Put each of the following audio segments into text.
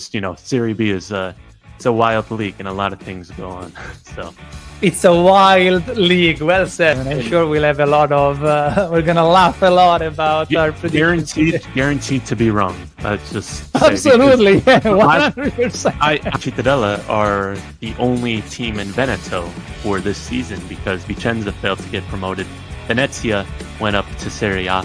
because Serie B is it's a wild league and a lot of things go on. So it's a wild league. Well said. And I'm sure we'll have a lot of. We're gonna laugh a lot about our predictions. Guaranteed to be wrong. Just absolutely 100%. Cittadella are the only team in Veneto for this season because Vicenza failed to get promoted. Venezia went up to Serie A.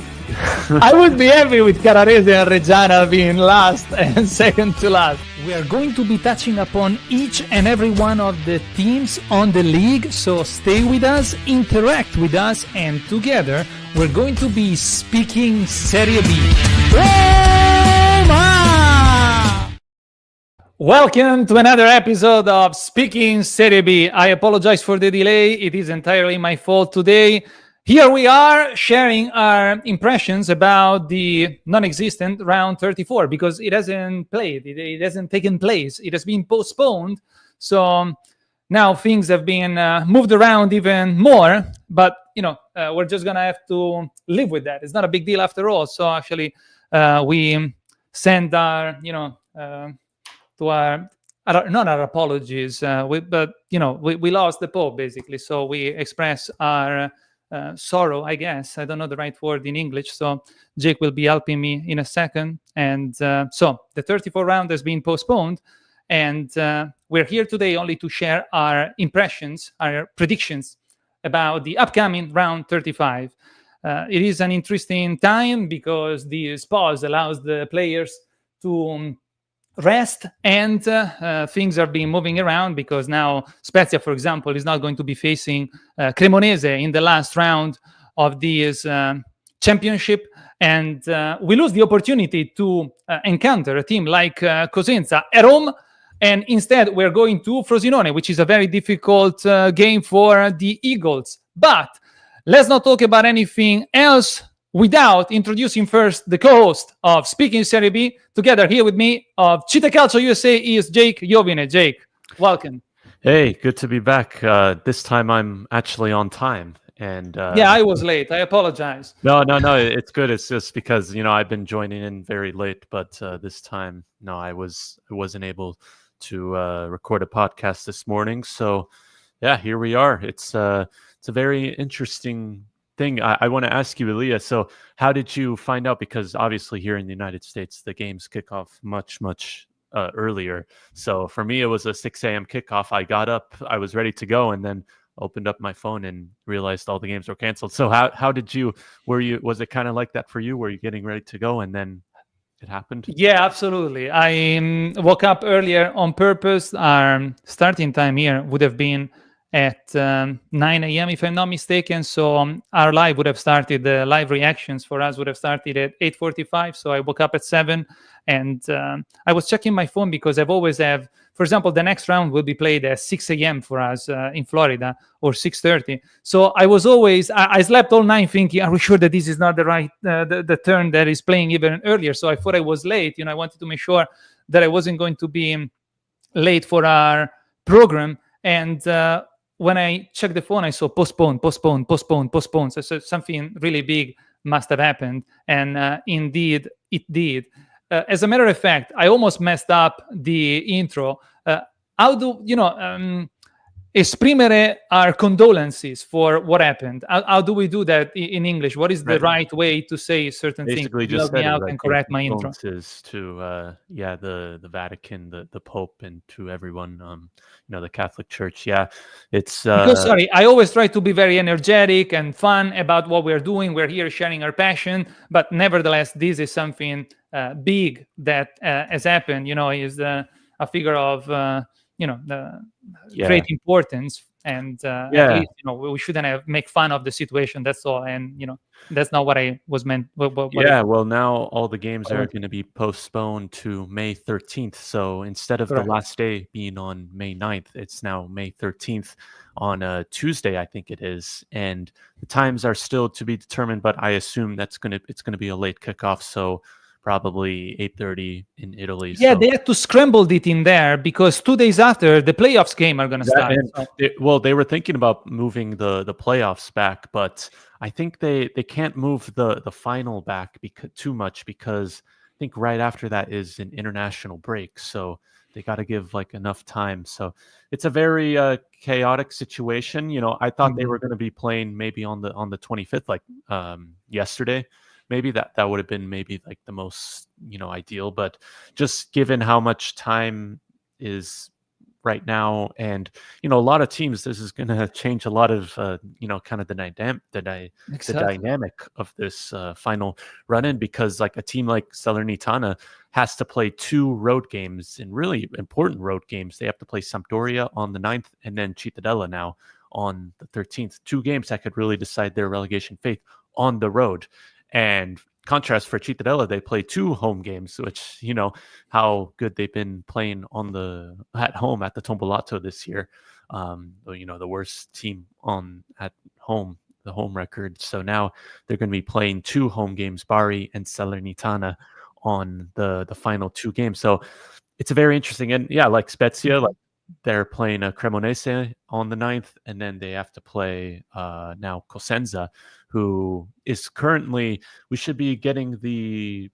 I would be happy with Carrarese and Reggiana being last and second to last. We are going to be touching upon each and every one of the teams on the league, so stay with us, interact with us, and together we're going to be speaking Serie B. Roma! Welcome to another episode of Speaking Serie B. I apologize for the delay. It is entirely my fault today. Here we are sharing our impressions about the non-existent round 34 because it hasn't played. It hasn't taken place. It has been postponed. So now things have been moved around even more. But, we're just going to have to live with that. It's not a big deal after all. So actually, we send our, to our not our apologies, but we lost the Pope basically. So we express our sorrow, I guess. I don't know the right word in English, so Jake will be helping me in a second. And so the 34 round has been postponed, and we're here today only to share our impressions, our predictions about the upcoming round 35. It is an interesting time because this pause allows the players to rest, and things are being moving around because now Spezia, for example, is not going to be facing Cremonese in the last round of this championship, and we lose the opportunity to encounter a team like Cosenza at home, and instead we're going to Frosinone, which is a very difficult game for the Eagles. But let's not talk about anything else without introducing first the co-host of Speaking Serie B. Together here with me of Città Calcio USA is Jake Jovine. Jake, welcome. Hey, good to be back. This time I'm actually on time. And yeah, I was late. I apologize. No, it's good. It's just because I've been joining in very late, but this time, no, I wasn't able to record a podcast this morning. So yeah, here we are. It's a very interesting thing. I want to ask you, Elia, so how did you find out? Because obviously here in the United States, the games kick off much earlier. So for me, it was a 6 a.m. kickoff. I got up, I was ready to go, and then opened up my phone and realized all the games were canceled. So how did you, was it kind of like that for you? Were you getting ready to go and then it happened? Yeah, absolutely. I woke up earlier on purpose. Our starting time here would have been at 9 a.m. if I'm not mistaken. So our live would have started, the live reactions for us would have started at 8:45. So I woke up at 7 and I was checking my phone because I've always have, for example, the next round will be played at 6 a.m. for us in Florida, or 6:30. So I was always, I slept all night thinking, are we sure that this is not the right, the turn that is playing even earlier? So I thought I was late. I wanted to make sure that I wasn't going to be late for our program. And when I checked the phone, I saw postpone. So something really big must have happened. And indeed, it did. As a matter of fact, I almost messed up the intro. How do, esprimere our condolences for what happened? How do we do that in English? What is the right way to say certain Basically things? Just help me out right? and correct my intro. To the Vatican, the Pope, and to everyone, the Catholic Church. Yeah, it's because sorry, I always try to be very energetic and fun about what we're doing. We're here sharing our passion, but nevertheless, this is something big that has happened. Is a figure of great importance, and at least we shouldn't make fun of the situation. That's all, and that's not what I was meant. Well, now all the games are going to be postponed to May 13th. So instead of the last day being on May 9th, it's now May 13th on a Tuesday, I think it is. And the times are still to be determined, but I assume it's going to be a late kickoff. So probably 8:30 in Italy. Yeah, they had to scramble it in there because 2 days after the playoffs game are going to start. They were thinking about moving the playoffs back, but I think they can't move the final back too much because I think right after that is an international break, so they got to give like enough time. So it's a very chaotic situation. I thought they Mhm. were going to be playing maybe on the 25th, like yesterday. Maybe that would have been maybe like the most ideal, but just given how much time is right now, and a lot of teams, this is going to change a lot of kind of the Exactly. dynamic of this final run in, because like a team like Salernitana has to play two road games, and really important road games. They have to play Sampdoria on the 9th and then Cittadella now on the 13th. Two games that could really decide their relegation fate on the road. And contrast for Cittadella, they play two home games, which how good they've been playing at home at the Tombolato this year. The worst team at home, the home record. So now they're going to be playing two home games, Bari and Salernitana, on the final two games. So it's a very interesting, and yeah, like Spezia, like they're playing a Cremonese on the 9th, and then they have to play now Cosenza, who is currently, we should be getting the,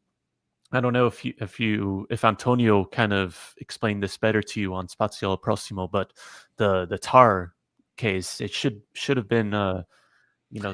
I don't know if Antonio kind of explained this better to you on Spazio al Prossimo, but the TAR case, it should have been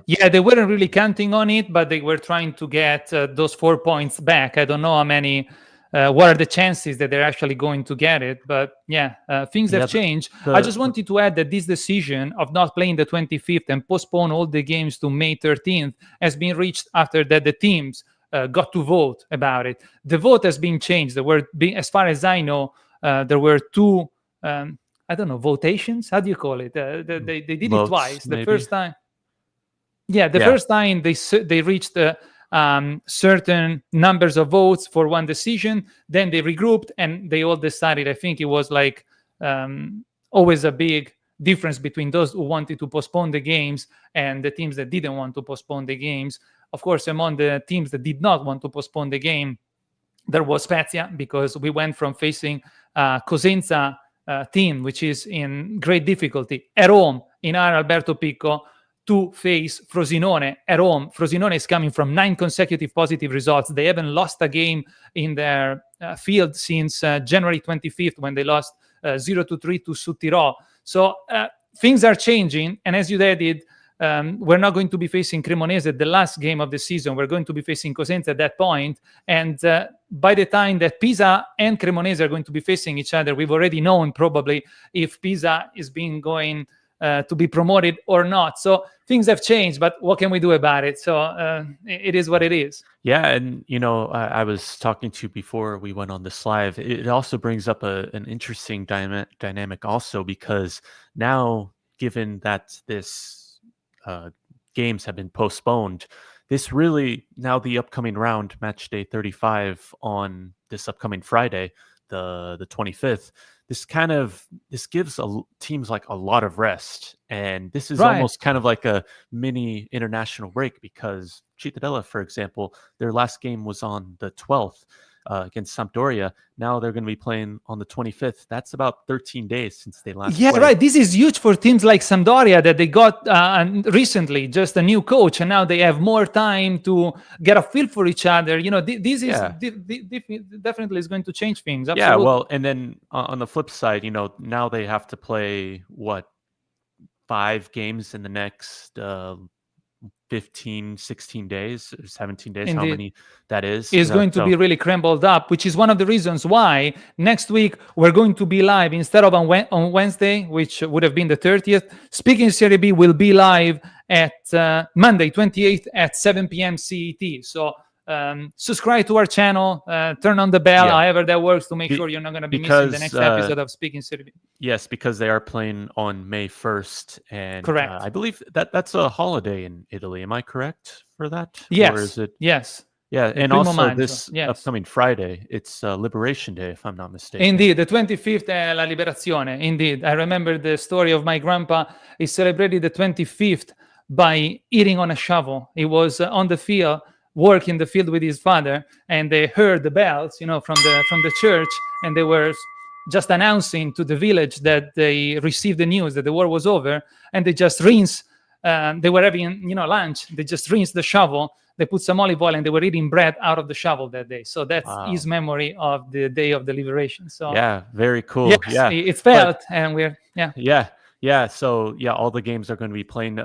Yeah, they weren't really counting on it, but they were trying to get those 4 points back. I don't know how many. What are the chances that they're actually going to get it? But yeah, things yeah have changed. I the just wanted to add that this decision of not playing the 25th and postpone all the games to May 13th has been reached after that the teams got to vote about it. The vote has been changed. As far as I know, there were two. I don't know, votations. How do you call it? They did it votes twice. The maybe. first time. Yeah, the Yeah, first time they reached certain numbers of votes for one decision, then they regrouped and they all decided. I think it was like always a big difference between those who wanted to postpone the games and the teams that didn't want to postpone the games. Of course, among the teams that did not want to postpone the game, there was Spezia, because we went from facing Cosenza team, which is in great difficulty, at home in our Alberto Picco, to face Frosinone at home. Frosinone is coming from 9 consecutive positive results. They haven't lost a game in their field since January 25th, when they lost 0-3 to Suttirò. So things are changing, and as you added, we're not going to be facing Cremonese at the last game of the season. We're going to be facing Cosenza at that point. And by the time that Pisa and Cremonese are going to be facing each other, we've already known probably if Pisa is going to be promoted or not. So things have changed, but what can we do about it? So it is what it is. Yeah, and I was talking to you before we went on this live. It also brings up an interesting dynamic also, because now, given that this games have been postponed, this really, now the upcoming round, match day 35 on this upcoming Friday, the 25th, this gives teams like a lot of rest, and this is Right. almost kind of like a mini international break, because Cittadella, for example, their last game was on the 12th against Sampdoria. Now they're going to be playing on the 25th. That's about 13 days since they last played. Right. This is huge for teams like Sampdoria, that they got recently just a new coach, and now they have more time to get a feel for each other. This is definitely is going to change things. Absolutely. Yeah, well, and then on the flip side, now they have to play 5 games in the next 15, 16 days, 17 days, Indeed. how many that is. Is going to be really crumbled up, which is one of the reasons why next week we're going to be live instead of on Wednesday, which would have been the 30th. Speaking Serie B will be live at Monday 28th at 7 p.m. CET. So subscribe to our channel, turn on the bell, however that works, to make sure you're not going to be missing the next episode of Speaking Serie B. Yes, because they are playing on May 1st, and correct. I believe that's a holiday in Italy. Am I correct for that? Yes. Or is it? Yes. Yeah, and also this upcoming Friday, it's Liberation Day, if I'm not mistaken. Indeed, the 25th è la liberazione. Indeed, I remember the story of my grandpa. He celebrated the 25th by eating on a shovel. He was on the field, working the field with his father, and they heard the bells, from the church, and they were just announcing to the village that they received the news that the war was over, and they just rinsed they were having lunch. They just rinsed the shovel. They put some olive oil and they were eating bread out of the shovel that day. So that's his Wow. memory of the day of the liberation. So Yeah, very cool. yes, Yeah. it But felt, and we're yeah, yeah. So yeah, all the games are going to be playing,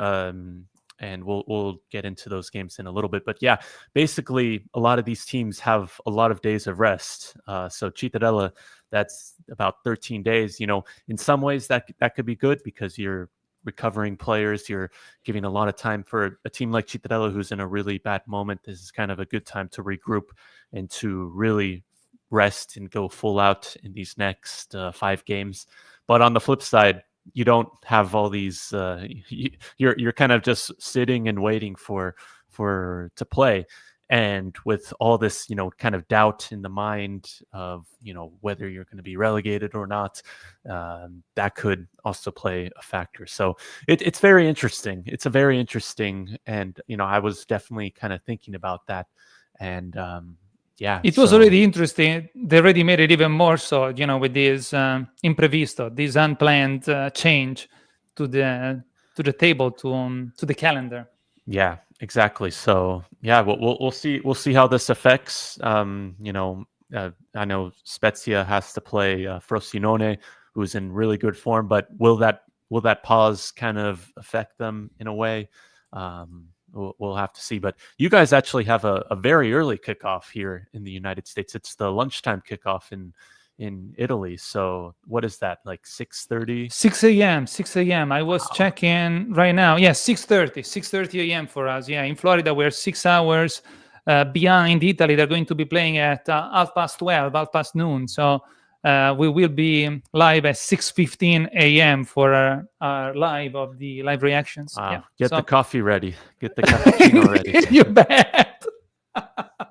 and we'll get into those games in a little bit. But yeah, basically, a lot of these teams have a lot of days of rest. So Cittadella, that's about 13 days. In some ways that could be good because you're recovering players. You're giving a lot of time for a team like Cittadella, who's in a really bad moment. This is kind of a good time to regroup and to really rest and go full out in these next 5 games. But on the flip side, you don't have all these. You're kind of just sitting and waiting for to play, and with all this, kind of doubt in the mind of whether you're going to be relegated or not, that could also play a factor. So it's very interesting. It's a very interesting, and I was definitely kind of thinking about that, and yeah, it was so already interesting. They already made it even more so, with this imprevisto, this unplanned change to the table, to the calendar. yeah, exactly. So yeah, we'll see how this affects. I know Spezia has to play Frosinone, who's in really good form, but will that pause kind of affect them in a way? We'll have to see. But you guys actually have a very early kickoff here in the United States. It's the lunchtime kickoff in Italy. So what is that, like 6:30? 6 a.m. 6 a.m. I was Wow. checking right now. Yeah, 6:30 a.m. for us. Yeah, in Florida we're 6 hours behind Italy. They're going to be playing at 12:30, half past noon. So we will be live at 6:15 a.m. for our live of the live reactions. Yeah. Get So the coffee ready. Get the cappuccino ready. you bet.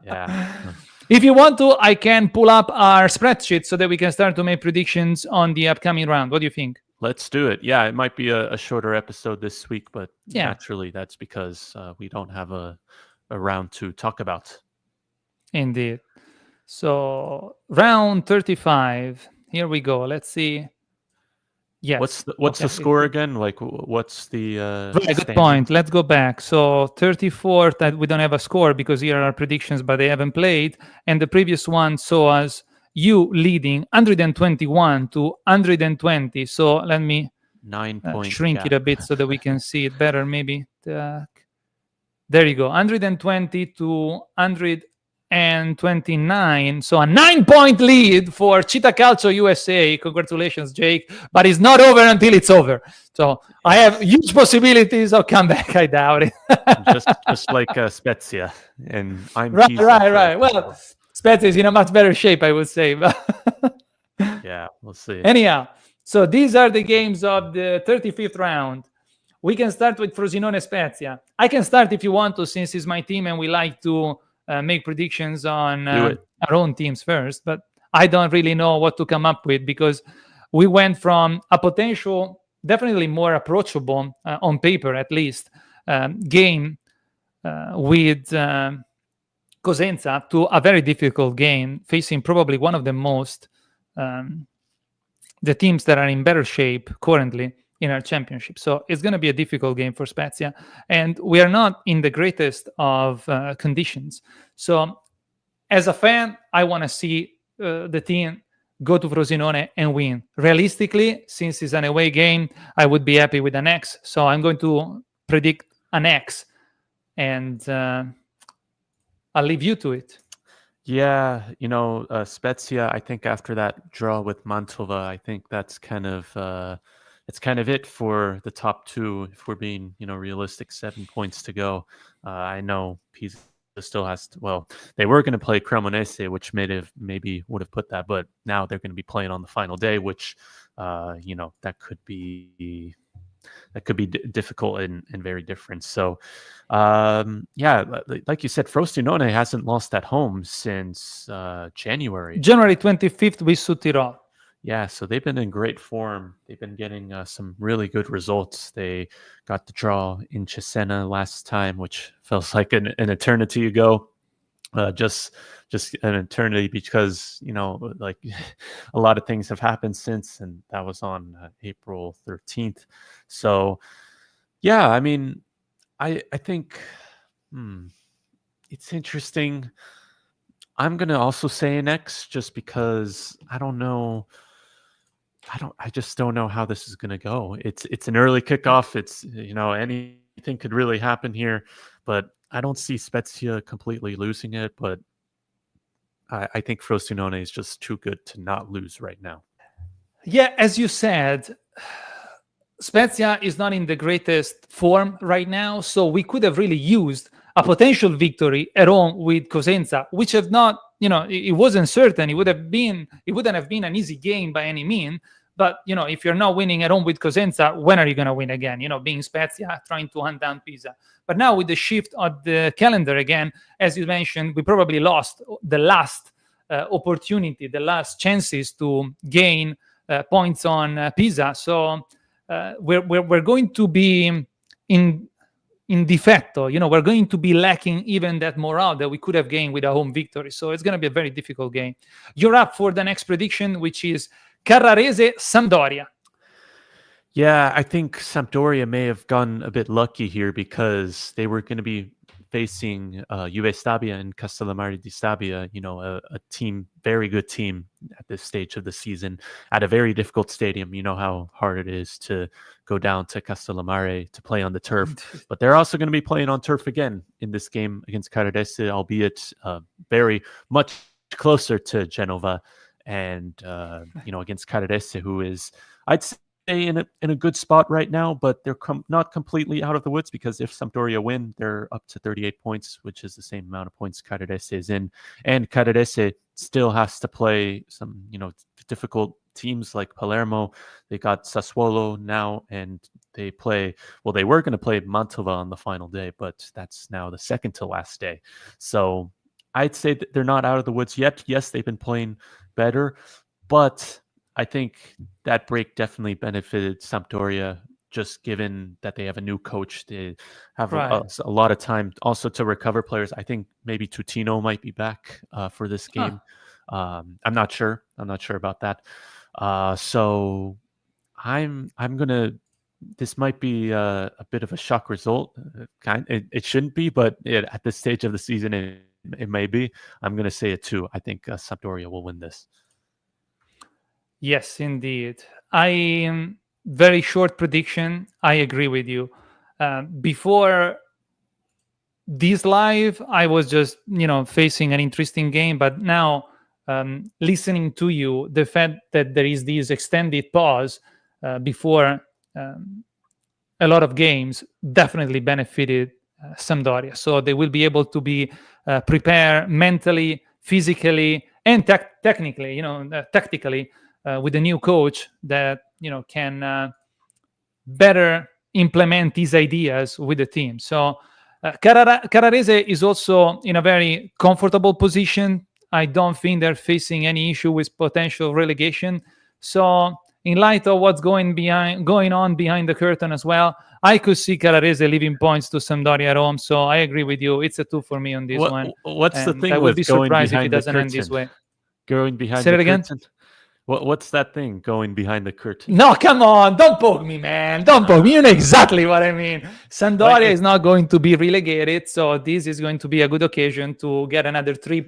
Yeah. If you want to, I can pull up our spreadsheet so that we can start to make predictions on the upcoming round. What do you think? Let's do it. Yeah, it might be a shorter episode this week, but Yeah. naturally that's because we don't have a round to talk about. Indeed. So round 35. Here we go. Let's see. Yes. What's the score again? Like, what's the Right, good standing? point. Let's go back. So 34th, that we don't have a score because here are predictions, but they haven't played. And the previous one saw us you leading 121 to 120. So let me 9-point shrink gap. it a bit so that we can see it better. Maybe there you go. 120 to 129. So a 9-point lead for Città Calcio USA. Congratulations, Jake. But it's not over until it's over. So I have huge possibilities of comeback. I doubt it. just like Spezia, and I'm right. teased after that. Well, Spezia is in a much better shape, I would say. Yeah, we'll see. Anyhow, so these are the games of the 35th round. We can start with Frosinone Spezia. I can start if you want to, since it's my team and we like to make predictions on our own teams first. But I don't really know what to come up with because we went from a potential, definitely more approachable, on paper at least, game with Cosenza to a very difficult game, facing probably one of the most the teams that are in better shape currently in our championship. So it's going to be a difficult game for Spezia. And we are not in the greatest of conditions. So as a fan, I want to see the team go to Frosinone and win. Realistically, since it's an away game, I would be happy with an X. So I'm going to predict an X. And I'll leave you to it. Yeah, Spezia, I think after that draw with Mantova, I think that's kind of it for the top two. If we're being, realistic, 7 points to go. I know Pisa still has to, well, they were going to play Cremonese, which maybe would have put that, but now they're going to be playing on the final day, which, that could be difficult and very different. So, yeah, like you said, Frosinone hasn't lost at home since January 25th with Südtirol. Yeah, so they've been in great form. They've been getting some really good results. They got the draw in Cesena last time, which feels like an eternity ago. Just an eternity because, like a lot of things have happened since, and that was on April 13th. So, Yeah, I mean, I think hmm, it's interesting. I'm gonna also say an X just because I don't know. I just don't know how this is gonna go. It's an early kickoff. It's anything could really happen here, but I don't see Spezia completely losing it. But I think Frosinone is just too good to not lose right now. Yeah, as you said, Spezia is not in the greatest form right now, so we could have really used a potential victory at home with Cosenza, which have not, it wasn't certain. It wouldn't have been an easy game by any mean. But if you're not winning at home with Cosenza, when are you going to win again? Being Spezia, trying to hunt down Pisa. But now with the shift of the calendar again, as you mentioned, we probably lost the last opportunity, the last chances to gain points on Pisa. So we're going to be in defecto. We're going to be lacking even that morale that we could have gained with a home victory. So it's going to be a very difficult game. You're up for the next prediction, which is Carrarese Sampdoria. Yeah, I think Sampdoria may have gone a bit lucky here because they were going to be facing Juve Stabia and Castellammare di Stabia, a team, very good team at this stage of the season, at a very difficult stadium. You know how hard it is to go down to Castellammare to play on the turf, but they're also going to be playing on turf again in this game against Carrarese, albeit very much closer to Genova, and against Carrarese, who is, I'd say, in a good spot right now, but they're not completely out of the woods, because if Sampdoria win, they're up to 38 points, which is the same amount of points Carrarese is in. And Carrarese still has to play some, difficult teams like Palermo. They got Sassuolo now, and they were going to play Mantova on the final day, but that's now the second to last day. So I'd say that they're not out of the woods yet. Yes, they've been playing better, but I think that break definitely benefited Sampdoria, just given that they have a new coach. They have a lot of time also to recover players. I think maybe Tutino might be back for this game. I'm not sure. I'm not sure about that. So I'm gonna. This might be a bit of a shock result. It shouldn't be, but at this stage of the season, it may be. I'm gonna say it too. I think Sampdoria will win this. Yes, indeed. Very short prediction. I agree with you. Before this live, I was just facing an interesting game, but now listening to you, the fact that there is this extended pause before a lot of games definitely benefited Sampdoria. So they will be able to be prepared mentally, physically, and technically, tactically, with a new coach that can better implement these ideas with the team. So Carrarese is also in a very comfortable position. I don't think they're facing any issue with potential relegation. So in light of what's going on behind the curtain as well, I could see Carrarese leaving points to Sampdoria at home. So I agree with you. It's a 2 for me on this one. What's the thing I with would be going surprised if behind it the doesn't end curtain? this way. Going behind Say the it again? curtain? What's that thing, going behind the curtain? No, come on. Don't poke me, man. Don't poke me. You know exactly what I mean. Sampdoria is not going to be relegated. So this is going to be a good occasion to get another 3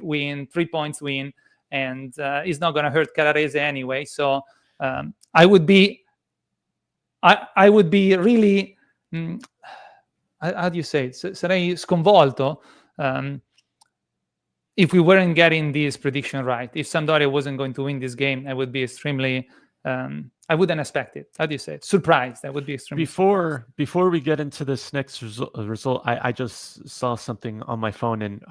points win. And it's not going to hurt Carrarese anyway. So I would be really, how do you say it? Sarei sconvolto if we weren't getting this prediction right. If Sampdoria wasn't going to win this game, I would be extremely, I wouldn't expect it. How do you say it? Surprised. I would be extremely surprised. Before we get into this next result, I just saw something on my phone, and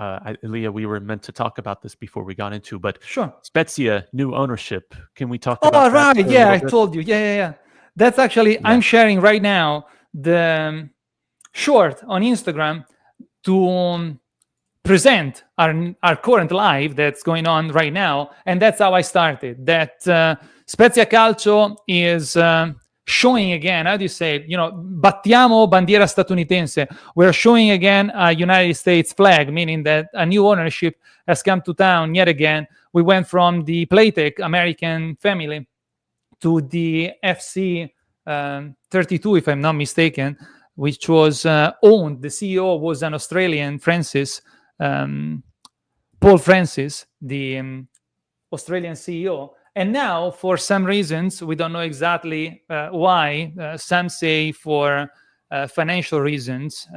Leah, we were meant to talk about this before we got into, but sure. Spezia, new ownership. Can we talk about that? Oh, right. Yeah, I told you. Yeah. That's actually, I'm sharing right now the short on Instagram to present our current live that's going on right now, and that's how I started. That Spezia Calcio is showing again, how do you say it? Battiamo bandiera statunitense. We're showing again a United States flag, meaning that a new ownership has come to town yet again. We went from the Playtech American family to the FC 32, if I'm not mistaken. which was owned. The CEO was an Australian, Paul Francis, the Australian CEO. And now, for some reasons, we don't know exactly why. Some say for financial reasons.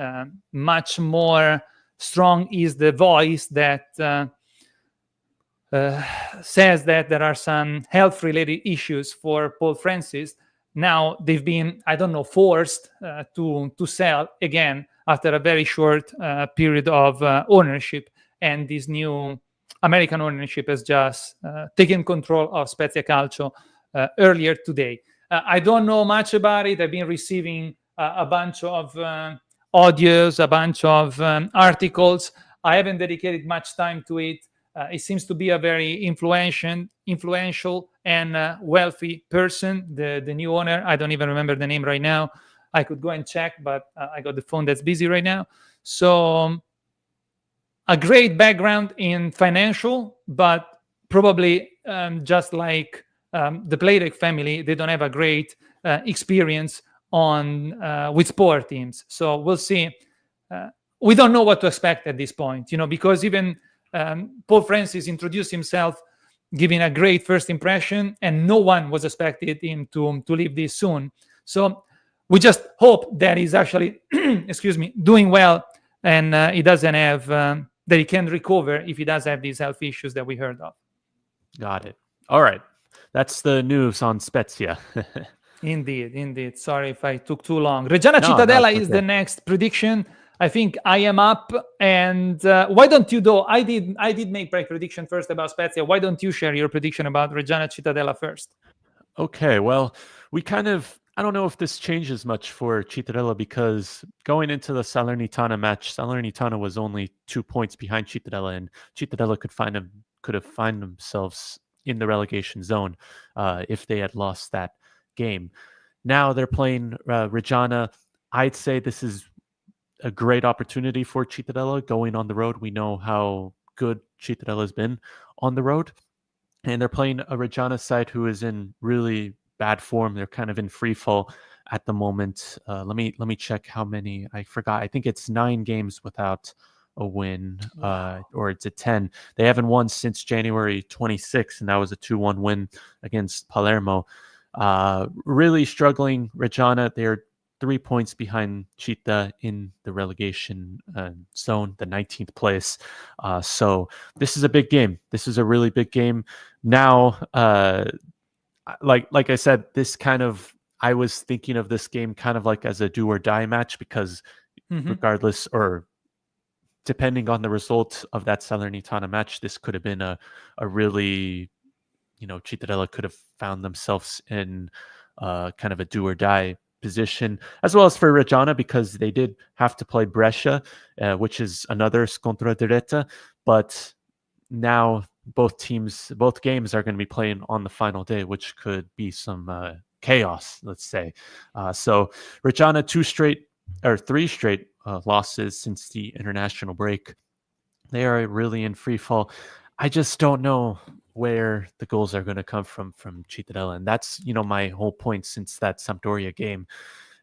Much more strong is the voice that says that there are some health-related issues for Paul Francis. Now they've been, I don't know, forced to sell again after a very short period of ownership, and this new American ownership has just taken control of Spezia Calcio earlier today. I don't know much about it. I've been receiving a bunch of audios, a bunch of articles. I haven't dedicated much time to it. It seems to be a very influential and wealthy person, the new owner. I don't even remember the name right now. I could go and check, but I got the phone that's busy right now. So a great background in financial, but probably just like the Playtech family, they don't have a great experience with sport teams. So we'll see. We don't know what to expect at this point, because even Paul Francis introduced himself giving a great first impression, and no one was expected him to leave this soon. So we just hope that he's actually, doing well, and he doesn't have that he can recover if he does have these health issues that we heard of. Got it. All right. That's the news on Spezia. Indeed. Sorry if I took too long. Reggiana Cittadella is the next prediction. I think I am up. And why don't you, though? I did make my prediction first about Spezia. Why don't you share your prediction about Reggiana Cittadella first? Okay, well, I don't know if this changes much for Cittadella, because going into the Salernitana match, Salernitana was only 2 points behind Cittadella, and Cittadella could have found themselves in the relegation zone if they had lost that game. Now they're playing Reggiana. I'd say this is a great opportunity for Cittadella going on the road. We know how good Cittadella has been on the road, and they're playing a Reggiana side who is in really bad form. They're kind of in free fall at the moment. Let me check how many. I forgot. I think it's 9 games without a win, or it's a 10. They haven't won since January 26th, and that was a 2-1 win against Palermo. Really struggling, Reggiana. They're 3 points behind Città in the relegation zone, the 19th place. So this is a big game. This is a really big game. Now, like I said, I was thinking of this game kind of like as a do or die match, because regardless, or depending on the result of that Salernitana match, this could have been a really, Cittadella could have found themselves in kind of a do or die position, as well as for Reggiana, because they did have to play Brescia, which is another scontro diretta. But now both games are going to be playing on the final day, which could be some chaos, let's say. So Reggiana 3 straight losses since the international break. They are really in free fall. I just don't know where the goals are going to come from Cittadella, and that's my whole point since that Sampdoria game.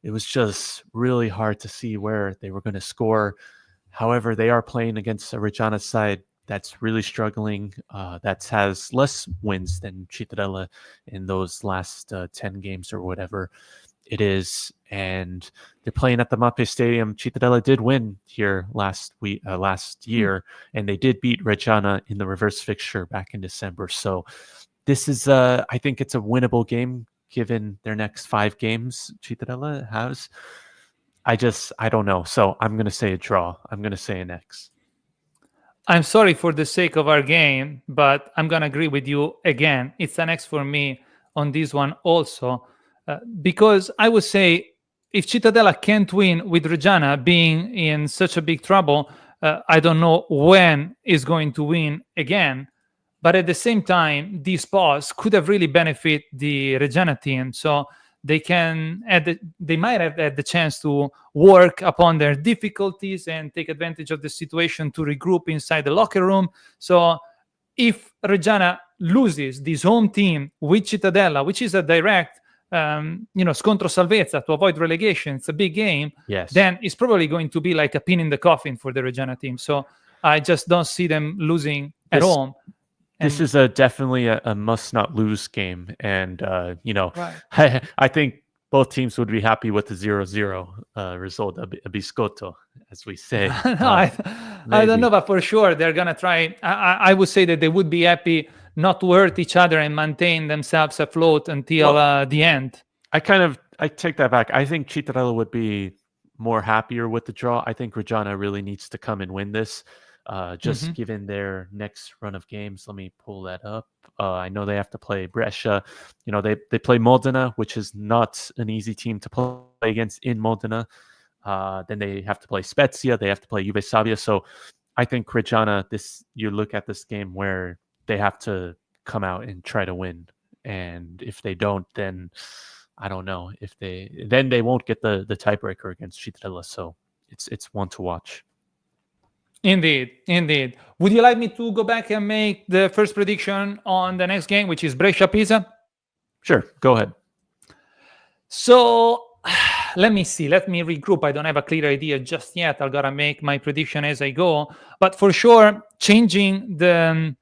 It was just really hard to see where they were going to score. However, they are playing against a Reggiana side that's really struggling, that has less wins than Cittadella in those last 10 games or whatever it is, and they're playing at the Mappe Stadium. Cittadella did win here last year, and they did beat Reggiana in the reverse fixture back in December. So this is, I think it's a winnable game given their next 5 games Cittadella has. I don't know. So I'm going to say a draw. I'm going to say an X. I'm sorry for the sake of our game, but I'm going to agree with you again. It's an X for me on this one also, because I would say if Cittadella can't win with Reggiana being in such a big trouble, I don't know when is going to win again. But at the same time, these pause could have really benefit the Reggiana team. So they might have had the chance to work upon their difficulties and take advantage of the situation to regroup inside the locker room. So if Reggiana loses this home team with Cittadella, which is a direct scontro salvezza to avoid relegation. It's a big game. Yes. Then it's probably going to be like a pin in the coffin for the Reggiana team. So I just don't see them losing at This home. this And is definitely a must not lose game, and right. I think both teams would be happy with the 0-0 result, a biscotto, as we say. No, I don't Maybe. know, but for sure they're gonna try. I would say that they would be happy not to hurt each other and maintain themselves afloat until Well, the end. I take that back. I think Citarella would be more happier with the draw. I think Reggiana really needs to come and win this. Just Mhm. given their next run of games, let me pull that up. I know they have to play Brescia. They play Modena, which is not an easy team to play against in Modena. Then they have to play Spezia. They have to play Juve Savia. So I think Reggiana, you look at this game where they have to come out and try to win. And if they don't, then I don't know if they won't get the tiebreaker against Citarella. So it's one to watch. Indeed. Would you like me to go back and make the first prediction on the next game, which is Brescia-Pisa? Sure, go ahead. So let me see. Let me regroup. I don't have a clear idea just yet. I've got to make my prediction as I go. But for sure, changing the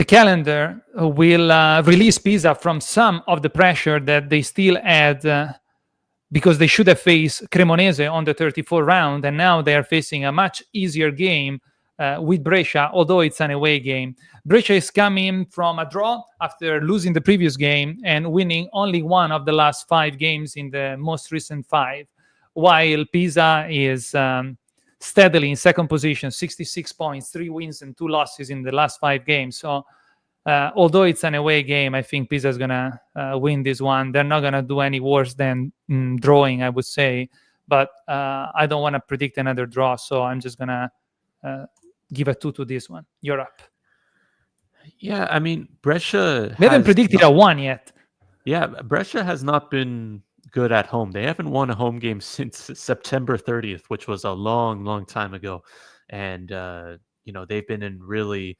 calendar will release Pisa from some of the pressure that they still had because they should have faced Cremonese on the 34th round, and now they are facing a much easier game with Brescia, although it's an away game. Brescia is coming from a draw after losing the previous game and winning only one of the last 5 games in the most recent 5, while Pisa is steadily in second position, 66 points, 3 wins and 2 losses in the last 5 games. So although it's an away game, I think Pisa is going to win this one. They're not going to do any worse than drawing, I would say. But I don't want to predict another draw, so I'm just going to give a 2 to this one. You're up. Yeah, I mean, Brescia We haven't predicted a 1 yet. Yeah, Brescia has not been good at home. They haven't won a home game since September 30th, which was a long, long time ago. And, they've been in really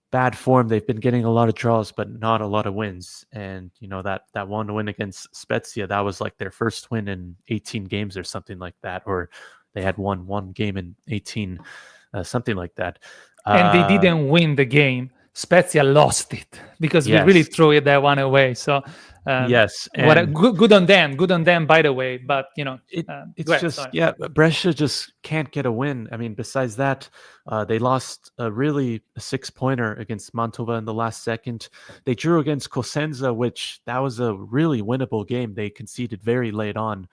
bad form. They've been getting a lot of draws, but not a lot of wins. And, that one win against Spezia, that was like their first win in 18 games or something like that. Or they had won one game in 18, something like that. And they didn't win the game. Spezia lost it because Yes. we really threw that one away. So yes, good on them. Good on them, by the way. But it's just Brescia just can't get a win. I mean, besides that, they lost a 6-pointer against Mantova in the last second. They drew against Cosenza, which that was a really winnable game. They conceded very late on,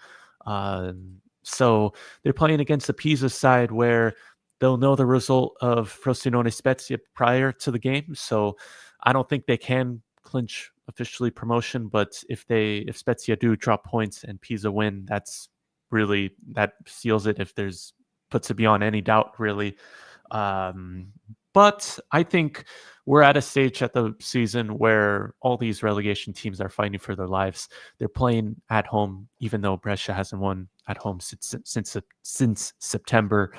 so they're playing against the Pisa side where they'll know the result of Frosinone Spezia prior to the game. So I don't think they can clinch officially promotion, but if Spezia do drop points and Pisa win, that seals it. If puts it beyond any doubt, really. But I think we're at a stage at the season where all these relegation teams are fighting for their lives. They're playing at home, even though Brescia hasn't won at home since September.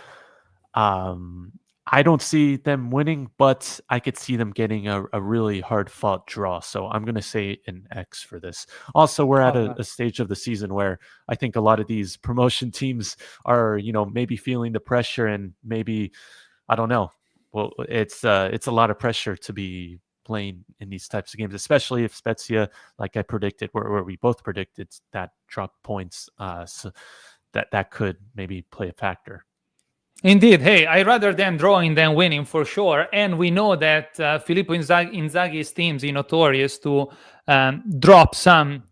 I don't see them winning, but I could see them getting a really hard-fought draw. So I'm going to say an X for this. Also, we're at a stage of the season where I think a lot of these promotion teams are, maybe feeling the pressure and maybe, I don't know. Well, it's a lot of pressure to be playing in these types of games, especially if Spezia, like I predicted, where we both predicted that drop points, so that could maybe play a factor. Indeed. Hey, I'd rather them drawing than winning for sure. And we know that Filippo Inzaghi's teams are notorious to drop some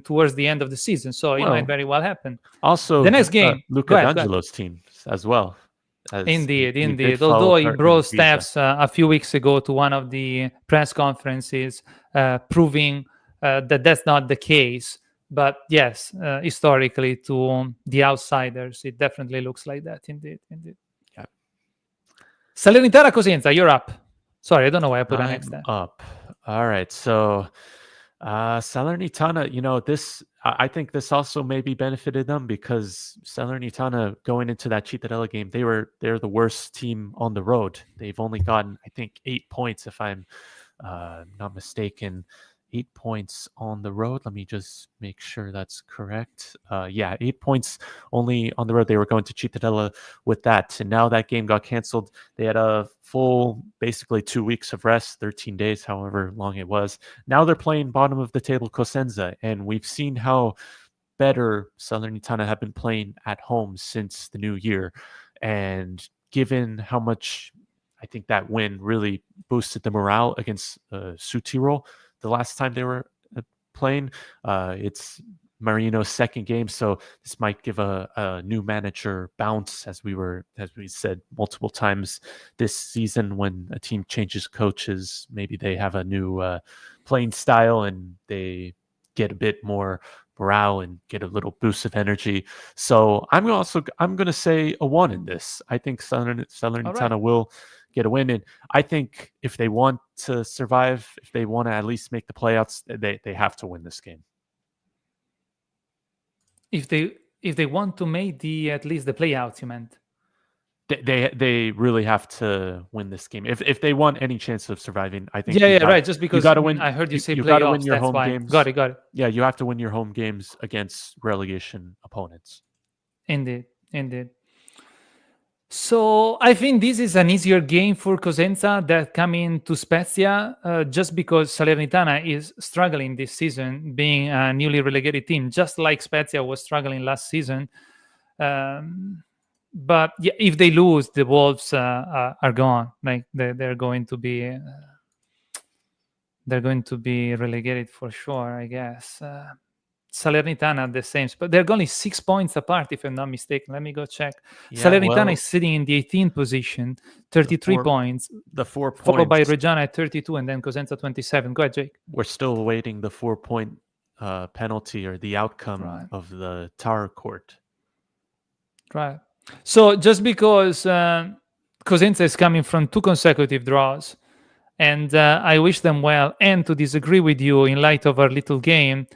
towards the end of the season. So it might very well happen. Also, the next game, Luca D'Angelo's team as well. Indeed. Although he brought Steph's a few weeks ago to one of the press conferences, proving that that's not the case. But yes, historically, to the outsiders, it definitely looks like that. Indeed. Yeah. Salernitana Cosenza, you're up. Sorry, I don't know why I put an X there. Up. All right. So Salernitana, I think this also maybe benefited them because Salernitana going into that Cittadella game, they're the worst team on the road. They've only gotten, I think, 8 points if I'm not mistaken. 8 points on the road. Let me just make sure that's correct. Yeah, 8 points only on the road. They were going to Cittadella with that. And now that game got canceled. They had a full, basically 2 weeks of rest, 13 days, however long it was. Now they're playing bottom of the table Cosenza. And we've seen how better Salernitana have been playing at home since the new year. And given how much I think that win really boosted the morale against Südtirol the last time they were playing. It's Marino's second game, so this might give a new manager bounce, as we said multiple times this season. When a team changes coaches, maybe they have a new playing style and they get a bit more morale and get a little boost of energy. So I'm going to say a 1 in this. I think Salernitana will get a win, and I think if they want to survive, if they want to at least make the playoffs, they have to win this game. If they want to make at least the playouts, you meant? They really have to win this game if they want any chance of surviving. I think right. Just because you got to win. I heard you say you playoffs. got to win your that's home why. games. Got it. Yeah, you have to win your home games against relegation opponents. Indeed. So I think this is an easier game for Cosenza that coming to Spezia, just because Salernitana is struggling this season, being a newly relegated team, just like Spezia was struggling last season. But yeah, if they lose, the Wolves are gone. Like they're going to be relegated for sure, I guess. Salernitana the same, but they're only 6 points apart, if I'm not mistaken. Let me go check. Yeah, Salernitana is sitting in the 18th position, 33 points. The 4 points. Followed by Reggiana at 32, and then Cosenza 27. Go ahead, Jake. We're still awaiting the 4-point penalty or the outcome of the Tower Court. Right. So just because Cosenza is coming from 2 consecutive draws, and I wish them well, and to disagree with you in light of our little game,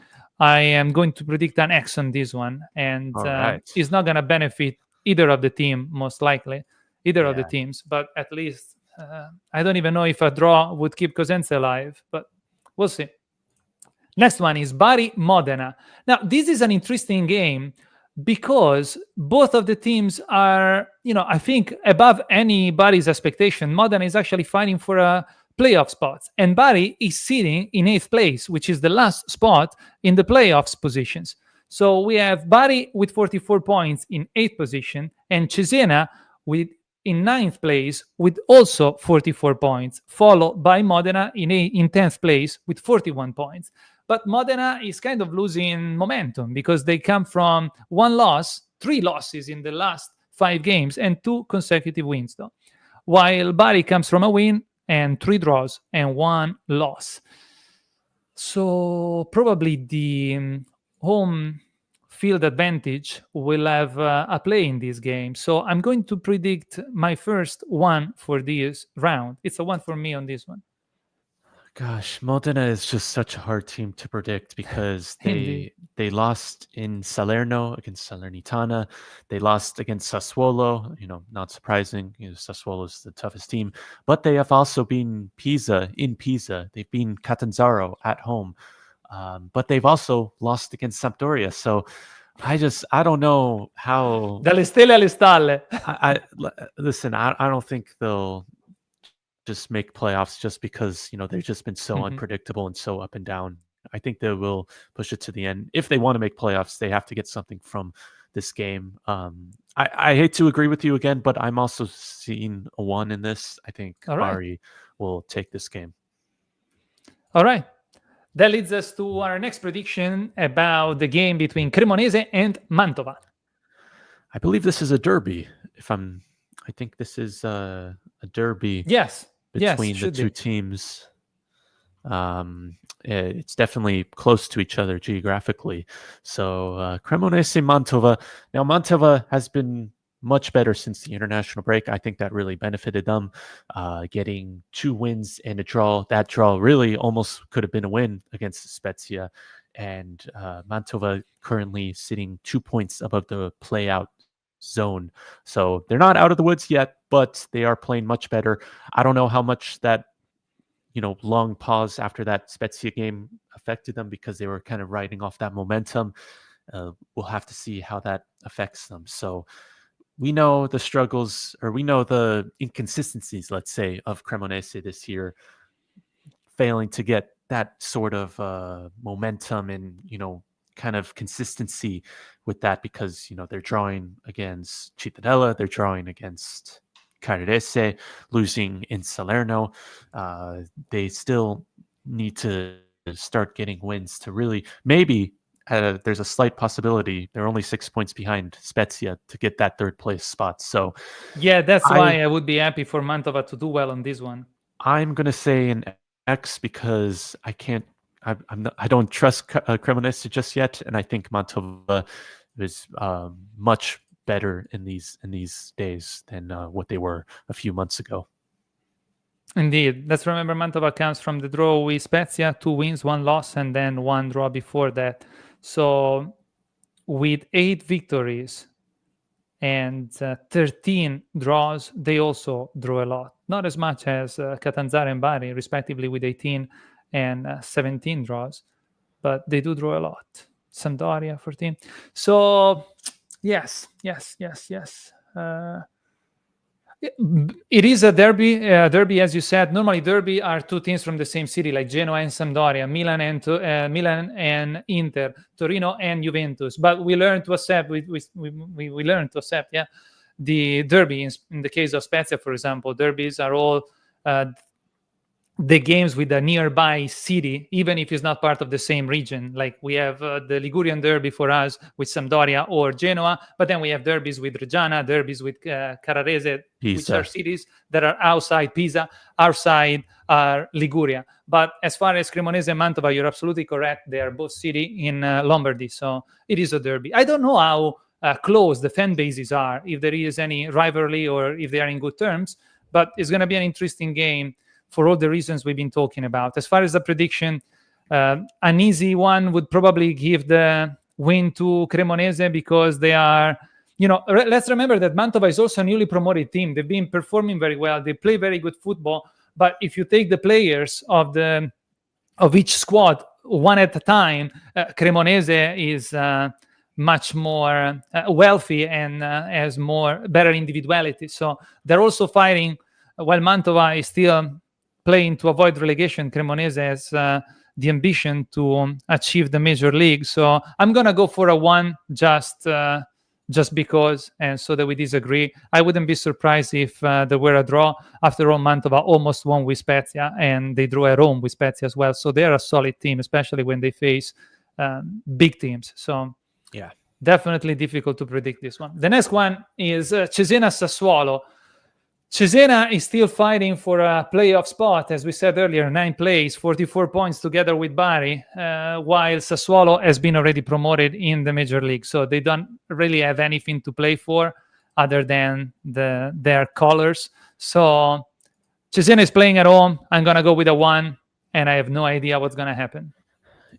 I am going to predict an X on this one, and it's not going to benefit either of the team, most likely, of the teams. But at least I don't even know if a draw would keep Cosenza alive, but we'll see. Next one is Bari Modena. Now, this is an interesting game because both of the teams are, I think above anybody's expectation. Modena is actually fighting for a playoff spots, and Bari is sitting in 8th place, which is the last spot in the playoffs positions. So we have Bari with 44 points in 8th position, and Cesena in 9th place with also 44 points, followed by Modena in 10th place with 41 points. But Modena is kind of losing momentum because they come from 1 loss, 3 losses in the last 5 games, and 2 consecutive wins, though. While Bari comes from a win and 3 draws and 1 loss. So probably the home field advantage will have a play in this game. So I'm going to predict my first 1 for this round. It's a 1 for me on this one. Gosh, Modena is just such a hard team to predict because they lost in Salerno against Salernitana. They lost against Sassuolo. Not surprising. Sassuolo is the toughest team, but they have also been Pisa in Pisa. They've been Catanzaro at home, but they've also lost against Sampdoria. So I don't know how. Dalle stelle alle stalle. Listen. I don't think they'll just make playoffs just because they've just been so unpredictable and so up and down. I think they will push it to the end. If they want to make playoffs, they have to get something from this game. I hate to agree with you again, but I'm also seeing a 1 in this. I think Bari will take this game. All right. That leads us to our next prediction about the game between Cremonese and Mantova. I believe this is a derby. I think this is a derby. Yes. Between the two teams. It's definitely close to each other geographically. So Cremonese Mantova. Now Mantova has been much better since the international break. I think that really benefited them, getting 2 wins and a draw. That draw really almost could have been a win against Spezia. And Mantova currently sitting 2 points above the play-out zone. So they're not out of the woods yet, but they are playing much better. I don't know how much that long pause after that Spezia game affected them because they were kind of riding off that momentum. We'll have to see how that affects them. So we know the struggles, or we know the inconsistencies, let's say, of Cremonese this year, failing to get that sort of momentum and kind of consistency with that, because they're drawing against Cittadella, they're drawing against Caradese, losing in Salerno. They still need to start getting wins to really maybe. There's a slight possibility they're only 6 points behind Spezia to get that third place spot. So Yeah, that's I why I would be happy for Mantova to do well on this one. I'm gonna say an X because I can't. I don't trust Cremonese just yet, and I think Mantova is much better in these days than what they were a few months ago. Indeed. Let's remember Mantova comes from the draw with Spezia, 2 wins, 1 loss, and then 1 draw before that. So with 8 victories and 13 draws, they also draw a lot. Not as much as Catanzaro and Bari, respectively, with 18 and 17 draws, but they do draw a lot. Sampdoria, 14. So, yes. It is a derby. Derby, as you said. Normally, derby are 2 teams from the same city, like Genoa and Sampdoria, Milan and Inter, Torino and Juventus. But we learned to accept. We learned to accept. Yeah, the derby. In the case of Spezia, for example, derbies are all the games with a nearby city, even if it's not part of the same region. Like we have the Ligurian derby for us with Sampdoria or Genoa, but then we have derbies with Reggiana, derbies with Carrarese, Pisa, which are cities that are outside Pisa, outside Liguria. But as far as Cremonese and Mantova, you're absolutely correct. They are both city in Lombardy, so it is a derby. I don't know how close the fan bases are, if there is any rivalry or if they are in good terms, but it's going to be an interesting game for all the reasons we've been talking about. As far as the prediction, an easy one would probably give the win to Cremonese because they are, let's remember that Mantova is also a newly promoted team. They've been performing very well. They play very good football. But if you take the players of each squad one at a time, Cremonese is much more wealthy and has better individuality. So they're also fighting, while Mantova is still playing to avoid relegation. Cremonese has the ambition to achieve the major league. So I'm going to go for a 1 just because, and so that we disagree. I wouldn't be surprised if there were a draw. After all, Mantova almost won with Spezia, and they drew at home with Spezia as well. So they're a solid team, especially when they face big teams. So yeah, definitely difficult to predict this one. The next one is Cesena-Sassuolo. Cesena is still fighting for a playoff spot, as we said earlier, 9 plays, 44 points together with Bari, while Sassuolo has been already promoted in the major league. So they don't really have anything to play for other than their colors. So Cesena is playing at home. I'm going to go with a 1, and I have no idea what's going to happen.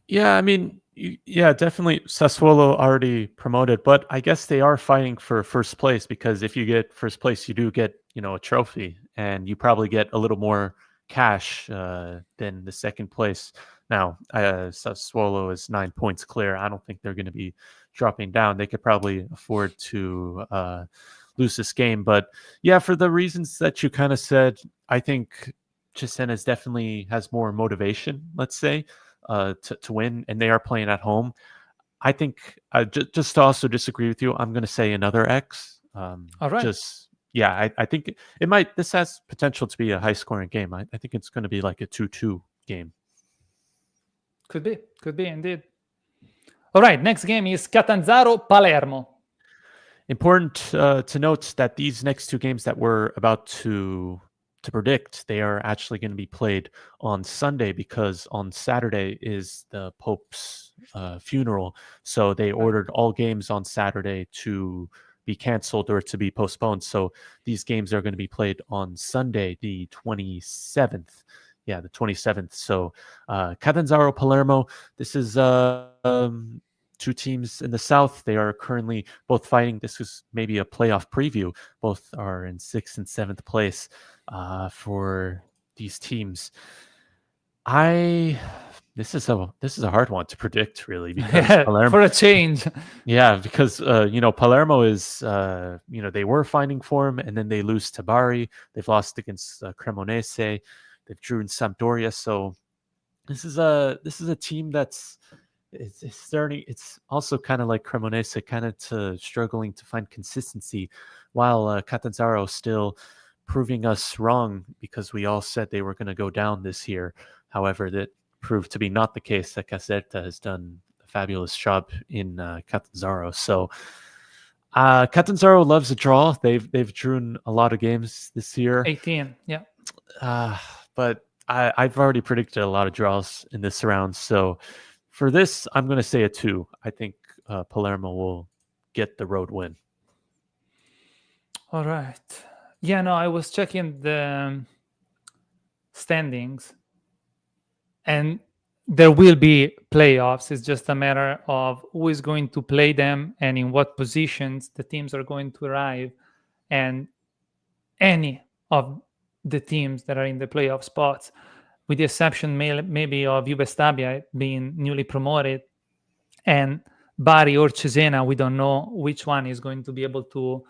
Yeah, I mean, yeah, definitely Sassuolo already promoted, but I guess they are fighting for first place, because if you get first place, you do get, a trophy, and you probably get a little more cash than the second place. Now, Sassuolo is 9 points clear. I don't think they're going to be dropping down. They could probably afford to lose this game. But yeah, for the reasons that you kind of said, I think Cesena definitely has more motivation, let's say, to win, and they are playing at home. I think just to also disagree with you, I'm going to say another X. All right. I think it might. This has potential to be a high-scoring game. I think it's going to be like a 2-2 game. Could be indeed. All right, next game is Catanzaro-Palermo. Important to note that these next 2 games that we're about to predict, they are actually going to be played on Sunday, because on Saturday is the Pope's funeral. So they ordered all games on Saturday to be canceled or to be postponed. So these games are going to be played on Sunday, the 27th. Yeah, the 27th. So Catanzaro, Palermo, this is 2 teams in the South. They are currently both fighting. This is maybe a playoff preview. Both are in 6th and 7th place for these teams. I this is a hard one to predict, really, because Yeah, Palermo. for a change. Yeah, because Palermo is they were finding form, and then they lose to Bari. They've lost against Cremonese. They've drew in Sampdoria. So this is a team that's it's starting. It's also kind of like Cremonese, kind of to struggling to find consistency, while Catanzaro still proving us wrong because we all said they were going to go down this year. However, that proved to be not the case. That Caserta has done a fabulous job in Catanzaro. So Catanzaro loves a draw. They've drawn a lot of games this year, 18. Yeah. uh, but I've already predicted a lot of draws in this round. So for this, I'm going to say a 2. I think Palermo will get the road win. All right. Yeah, no, I was checking the standings, and there will be playoffs. It's just a matter of who is going to play them and in what positions the teams are going to arrive. And any of the teams that are in the playoff spots, with the exception maybe of Juve Stabia being newly promoted, and Bari or Cesena, we don't know which one is going to be able to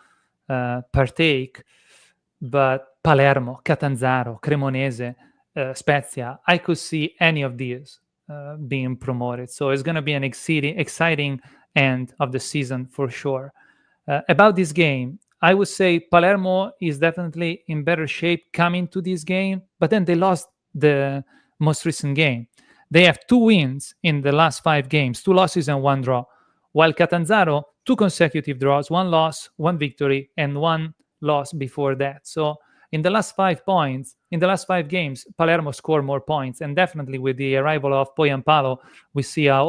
partake. But Palermo, Catanzaro, Cremonese, Spezia, I could see any of these being promoted. So it's going to be an exciting end of the season for sure. About this game, I would say Palermo is definitely in better shape coming to this game, but then they lost the most recent game. They have 2 wins in the last 5 games, 2 losses and 1 draw, while Catanzaro, 2 consecutive draws, 1 loss, 1 victory, and 1 loss before that. So in the last 5 games, Palermo scored more points. And definitely with the arrival of Poyampalo, we see a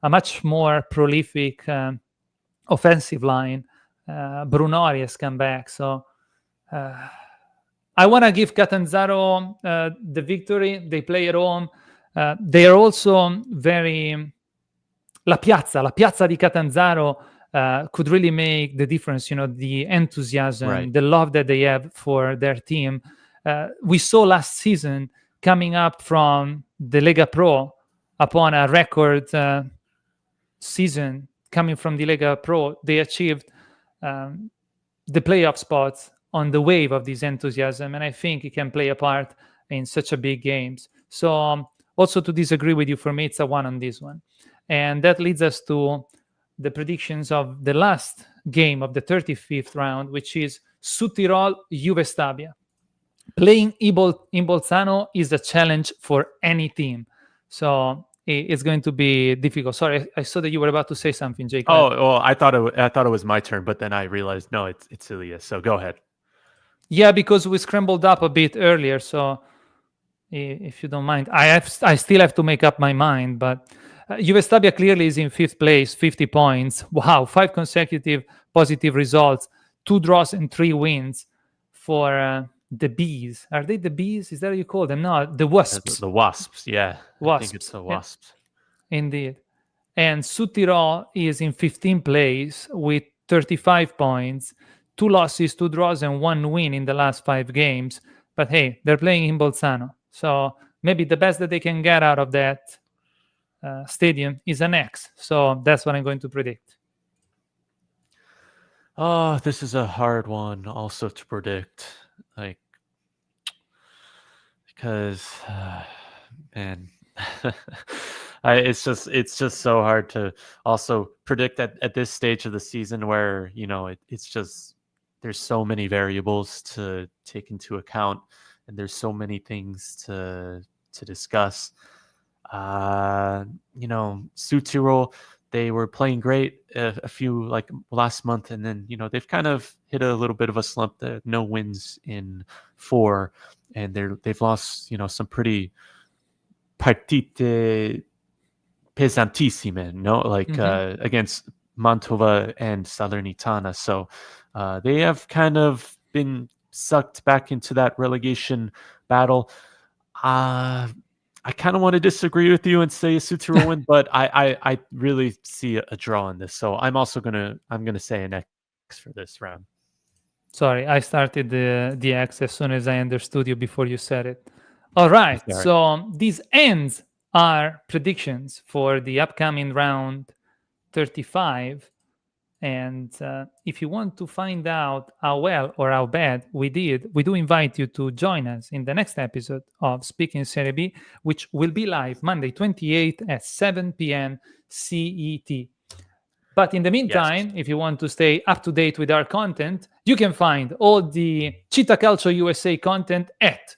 much more prolific offensive line. Brunori has come back. So I want to give Catanzaro the victory. They play at home. They are also very... La piazza di Catanzaro could really make the difference. The enthusiasm, Right. the love that they have for their team. We saw last season, coming up from the Lega Pro, upon a record season coming from the Lega Pro, they achieved the playoff spots on the wave of this enthusiasm, and I think it can play a part in such a big games. So also to disagree with you, for me, it's a 1 on this one. And that leads us to the predictions of the last game of the 35th round, which is Südtirol Juve Stabia. Playing in Bolzano is a challenge for any team. So it's going to be difficult. Sorry, I saw that you were about to say something, Jake. Oh, well, I thought it was my turn, but then I realized no, it's Ilya. So go ahead. Yeah, because we scrambled up a bit earlier. So if you don't mind, I still have to make up my mind. But Juve Stabia clearly is in 5th place, 50 points. Wow, 5 consecutive positive results, 2 draws and 3 wins for the Bees. Are they the Bees? Is that what you call them? No, the Wasps. The Wasps, yeah. Wasps. I think it's the Wasps. Yeah, indeed. And Südtirol is in 15th place with 35 points, 2 losses, 2 draws, and 1 win in the last 5 games. But hey, they're playing in Bolzano. So maybe the best that they can get out of that stadium is an X. So that's what I'm going to predict. Oh, this is a hard one also to predict. Like, because, man, it's just so hard to also predict at this stage of the season where, it's just, there's so many variables to take into account and there's so many things to discuss. Südtirol, they were playing great a few, like, last month, and then they've kind of hit a little bit of a slump. No wins in 4, and they've lost some pretty partite pesantissime, against Mantova and Salernitana. So they have kind of been sucked back into that relegation battle. I kind of want to disagree with you and say a Südtirol win, but I really see a draw in this. So I'm gonna say an X for this round. Sorry, I started the X as soon as I understood you before you said it. All right. All right. So these ends are predictions for the upcoming round 35. And if you want to find out how well or how bad we did, we do invite you to join us in the next episode of Speaking Serie B, which will be live Monday 28th at 7 p.m. CET. But in the meantime, if you want to stay up to date with our content, you can find all the Cheetah Calcio USA content at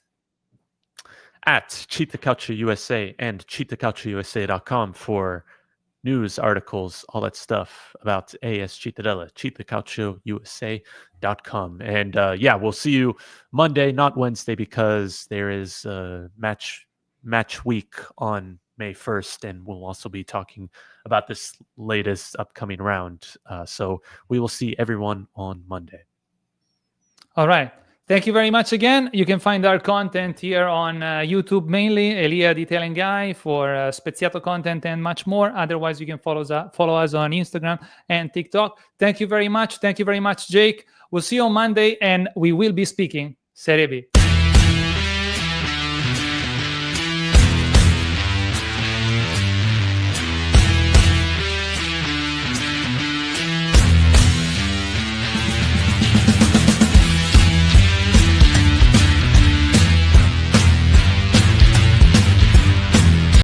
Cheetah Culture USA and cheetahcultureusa.com for news, articles, all that stuff about AS Cittadella, cheetahcultureusa.com. And yeah, we'll see you Monday, not Wednesday, because there is match week on May 1st, and we'll also be talking about this latest upcoming round. So we will see everyone on Monday. All right. Thank you very much again. You can find our content here on YouTube mainly, Elia the Italian Guy, for Speziato content and much more. Otherwise, you can follow us on Instagram and TikTok. Thank you very much. Thank you very much, Jake. We'll see you on Monday, and we will be speaking Serie B.